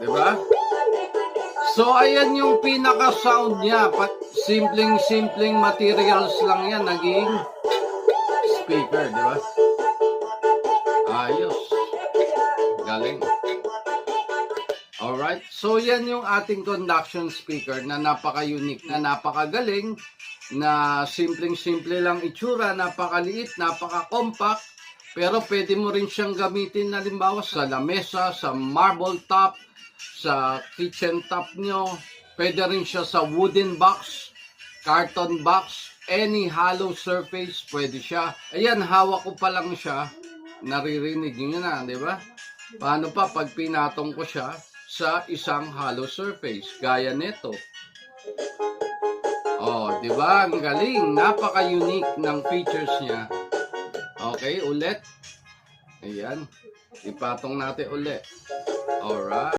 Diba? So, ayan yung pinaka-sound niya. Simpleng materials lang yan. Naging speaker, diba? Ayos. Galing. Alright. So, yan yung ating conduction speaker na napaka-unique, na napakagaling, na simpleng-simple lang itsura, napakaliit, napaka-compact, pero pwede mo rin siyang gamitin halimbawa sa lamesa, sa marble top, sa kitchen top nyo. Pwede rin siya sa wooden box, carton box, any hollow surface, pwede siya. Ayan, hawak ko pa lang siya, naririnig nyo na, di ba? Paano pa pag pinatong ko siya sa isang hollow surface, gaya nito. Oh, di ba? Ang galing. Napaka-unique ng features niya. Okay, ulit. Ayan. Ipatong natin ulit. Alright.